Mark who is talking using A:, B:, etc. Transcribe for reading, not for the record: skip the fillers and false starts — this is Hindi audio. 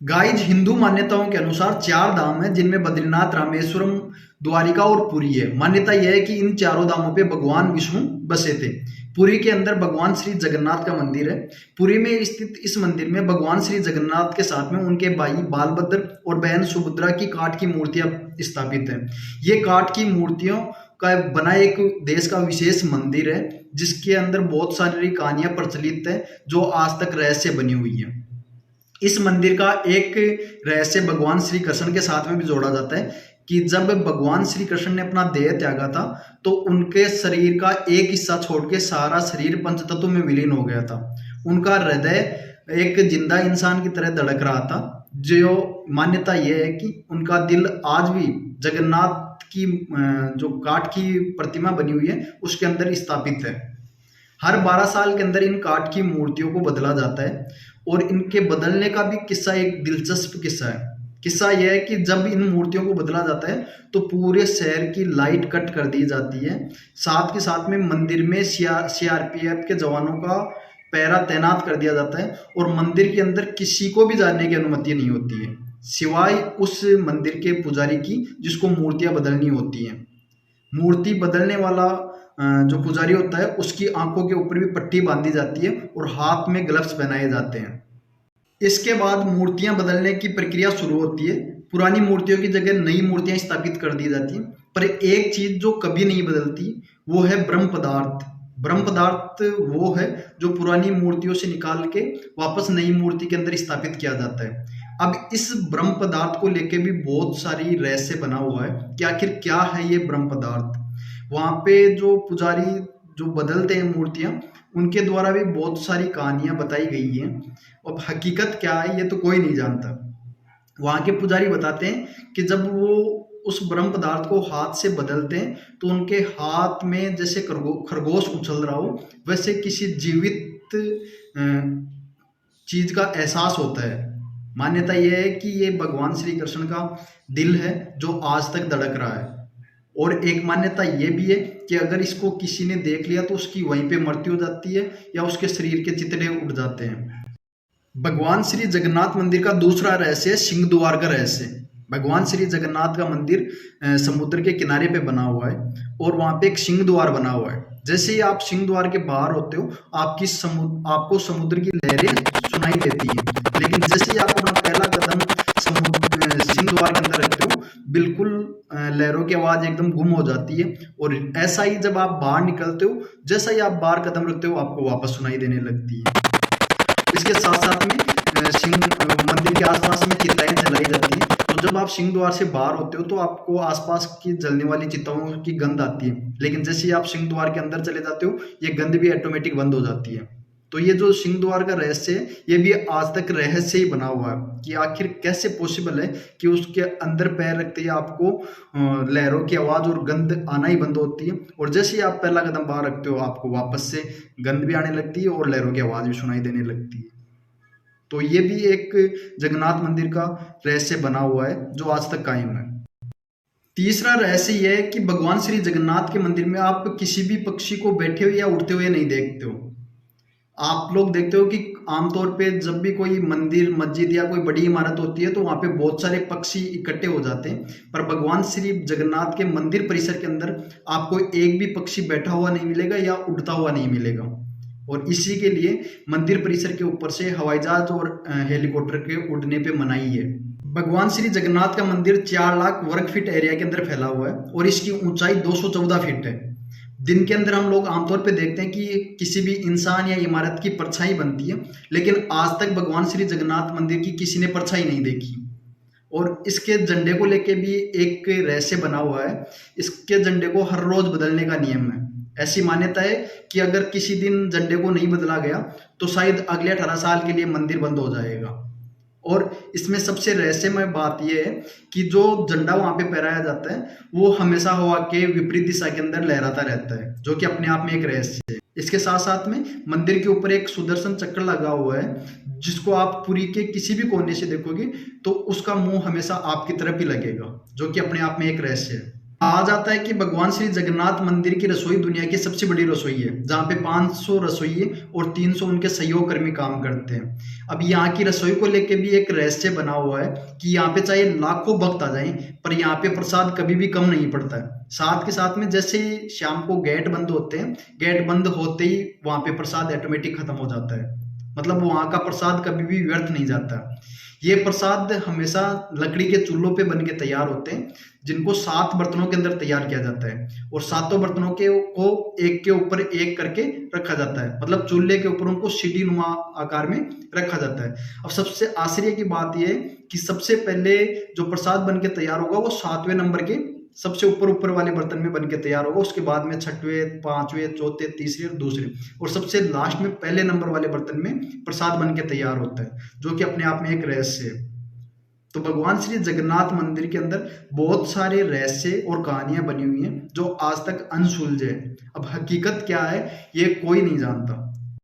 A: गाइज हिंदू मान्यताओं के अनुसार चार धाम हैं जिनमें बद्रीनाथ, रामेश्वरम, द्वारिका और पुरी है। मान्यता यह है कि इन चारों धामों पे भगवान विष्णु बसे थे। पुरी के अंदर भगवान श्री जगन्नाथ का मंदिर है। पुरी में स्थित इस मंदिर में भगवान श्री जगन्नाथ के साथ में उनके भाई बालभद्र और बहन सुभद्रा की काठ की मूर्तियां स्थापित हैं। ये काठ की मूर्तियों का बना एक देश का विशेष मंदिर है जिसके अंदर बहुत सारी कहानियां प्रचलित है जो आज तक रहस्य बनी हुई है। इस मंदिर का एक रहस्य भगवान श्री कृष्ण के साथ में भी जोड़ा जाता है कि जब भगवान श्री कृष्ण ने अपना देह त्यागा था तो उनके शरीर का एक हिस्सा छोड़ के सारा शरीर पंचतत्व में विलीन हो गया था। उनका हृदय एक जिंदा इंसान की तरह धड़क रहा था। जो मान्यता यह है कि उनका दिल आज भी जगन्नाथ की जो काठ की प्रतिमा बनी हुई है उसके अंदर स्थापित है। हर 12 साल के अंदर इन काठ की मूर्तियों को बदला जाता है और इनके बदलने का भी किस्सा एक दिलचस्प किस्सा है। किस्सा यह है कि जब इन मूर्तियों को बदला जाता है तो पूरे शहर की लाइट कट कर दी जाती है। साथ के साथ में मंदिर में सीआरपीएफ के जवानों का पहरा तैनात कर दिया जाता है और मंदिर के अंदर किसी को भी जाने की अनुमति नहीं होती है सिवाय उस मंदिर के पुजारी की जिसको मूर्तियां बदलनी होती हैं। मूर्ति बदलने वाला जो पुजारी होता है उसकी आंखों के ऊपर भी पट्टी बांधी जाती है और हाथ में ग्लव्स पहनाए जाते हैं। इसके बाद मूर्तियां बदलने की प्रक्रिया शुरू होती है। पुरानी मूर्तियों की जगह नई मूर्तियां स्थापित कर दी जाती हैं, पर एक चीज जो कभी नहीं बदलती वो है ब्रह्म पदार्थ। ब्रह्म पदार्थ वो है जो पुरानी मूर्तियों से निकाल के वापस नई मूर्ति के अंदर स्थापित किया जाता है। अब इस ब्रह्म पदार्थ को लेके भी बहुत सारी रहस्य बना हुआ है कि आखिर क्या है ये ब्रह्म पदार्थ। वहां पे जो पुजारी जो बदलते हैं मूर्तियां उनके द्वारा भी बहुत सारी कहानियां बताई गई हैं। अब हकीकत क्या है ये तो कोई नहीं जानता। वहां के पुजारी बताते हैं कि जब वो उस ब्रह्म पदार्थ को हाथ से बदलते हैं तो उनके हाथ में जैसे खरगोश उछल रहा हो वैसे किसी जीवित चीज का एहसास होता है। मान्यता यह है कि ये भगवान श्री कृष्ण का दिल है जो आज तक धड़क रहा है। और एक मान्यता ये भी है कि अगर इसको किसी ने देख लिया तो उसकी वहीं पे मृत्यु हो जाती है या उसके शरीर के चितड़े उड़ जाते हैं। भगवान श्री जगन्नाथ मंदिर का दूसरा रहस्य है सिंह द्वार का रहस्य। भगवान श्री जगन्नाथ का मंदिर समुद्र के किनारे पे बना हुआ है और वहां पे एक सिंह द्वार बना हुआ है। जैसे ही आप सिंह द्वार के बाहर होते हो आपको समुद्र की लहरें सुनाई देती हैं, लेकिन जैसे ही आप अपना पहला कदम सिंह द्वार के अंदर रखते हो बिल्कुल लहरों की आवाज एकदम गुम हो जाती है। और ऐसा ही जब आप बाहर निकलते हो जैसा ही आप बाहर कदम रखते हो आपको वापस सुनाई देने लगती है। इसके साथ साथ में सिंह मंदिर के आसपास में चिताएं जलाई जाती हैं। तो जब आप सिंह द्वार से बाहर होते हो तो आपको आसपास की जलने वाली चिताओं की गंध आती है, लेकिन जैसे ही आप सिंह द्वार के अंदर चले जाते हो ये गंध भी ऑटोमेटिक बंद हो जाती है। तो ये जो सिंह द्वार का रहस्य है ये भी आज तक रहस्य ही बना हुआ है कि आखिर कैसे पॉसिबल है कि उसके अंदर पैर रखते ही आपको लहरों की आवाज और गंध आना ही बंद होती है और जैसे ही आप पहला कदम बाहर रखते हो आपको वापस से गंध भी आने लगती है और लहरों की आवाज भी सुनाई देने लगती है। तो ये भी एक जगन्नाथ मंदिर का रहस्य बना हुआ है जो आज तक कायम है। तीसरा रहस्य यह है कि भगवान श्री जगन्नाथ के मंदिर में आप किसी भी पक्षी को बैठे हुए या उड़ते हुए नहीं देखते हो। आप लोग देखते हो कि आमतौर पे जब भी कोई मंदिर मस्जिद या कोई बड़ी इमारत होती है तो वहां पे बहुत सारे पक्षी इकट्ठे हो जाते हैं, पर भगवान श्री जगन्नाथ के मंदिर परिसर के अंदर आपको एक भी पक्षी बैठा हुआ नहीं मिलेगा या उड़ता हुआ नहीं मिलेगा। और इसी के लिए मंदिर परिसर के ऊपर से हवाई जहाज और हेलीकॉप्टर के उड़ने पे मनाही है। भगवान श्री जगन्नाथ का मंदिर 4 लाख वर्ग फीट एरिया के अंदर फैला हुआ है और इसकी ऊंचाई 214 फीट है। दिन के अंदर हम लोग आमतौर पे देखते हैं कि किसी भी इंसान या इमारत की परछाई बनती है, लेकिन आज तक भगवान श्री जगन्नाथ मंदिर की किसी ने परछाई नहीं देखी। और इसके झंडे को लेके भी एक रहस्य बना हुआ है। इसके झंडे को हर रोज बदलने का नियम है। ऐसी मान्यता है कि अगर किसी दिन झंडे को नहीं बदला गया तो शायद अगले 18 साल के लिए मंदिर बंद हो जाएगा। और इसमें सबसे रहस्यमय बात यह है कि जो झंडा वहां पे फहराया जाता है वो हमेशा हवा के विपरीत दिशा के अंदर लहराता रहता है, जो कि अपने आप में एक रहस्य है। इसके साथ साथ में मंदिर के ऊपर एक सुदर्शन चक्र लगा हुआ है जिसको आप पुरी के किसी भी कोने से देखोगे तो उसका मुंह हमेशा आपकी तरफ ही लगेगा, जो कि अपने आप में एक रहस्य है। कहा जाता है कि भगवान श्री जगन्नाथ मंदिर की रसोई दुनिया की सबसे बड़ी रसोई है, जहाँ पे 500 रसोइये और 300 उनके सहयोग कर्मी काम करते हैं। अब यहाँ की रसोई को लेके भी एक रहस्य बना हुआ है कि यहाँ पे चाहे लाखों भक्त आ जाएं, पर यहाँ पे प्रसाद कभी भी कम नहीं पड़ता है। साथ के साथ में जैसे ही शाम को गेट बंद होते हैं, गेट बंद होते ही वहाँ पे प्रसाद ऑटोमेटिक खत्म हो जाता है। मतलब वहाँ का प्रसाद कभी भी व्यर्थ नहीं जाता। ये प्रसाद हमेशा लकड़ी के चूल्हों पे बन के तैयार होते हैं, जिनको 7 बर्तनों के अंदर तैयार किया जाता है और सातों बर्तनों के को एक के ऊपर एक करके रखा जाता है। मतलब चूल्हे के ऊपर उनको सीढ़ी नुमा आकार में रखा जाता है। अब सबसे आश्चर्य की बात यह कि सबसे पहले जो प्रसाद बन के तैयार होगा वो 7वें नंबर के सबसे ऊपर वाले बर्तन में बन के तैयार होगा। उसके बाद में 6वें, 5वें, चौथे, तीसरे और दूसरे, और सबसे लास्ट में पहले नंबर वाले बर्तन में प्रसाद बन के तैयार होता है, जो कि अपने आप में एक रहस्य है। तो भगवान श्री जगन्नाथ मंदिर के अंदर बहुत सारे रहस्य और कहानियां बनी हुई हैं जो आज तक अनसुलझे हैं। अब हकीकत क्या है ये कोई नहीं जानता।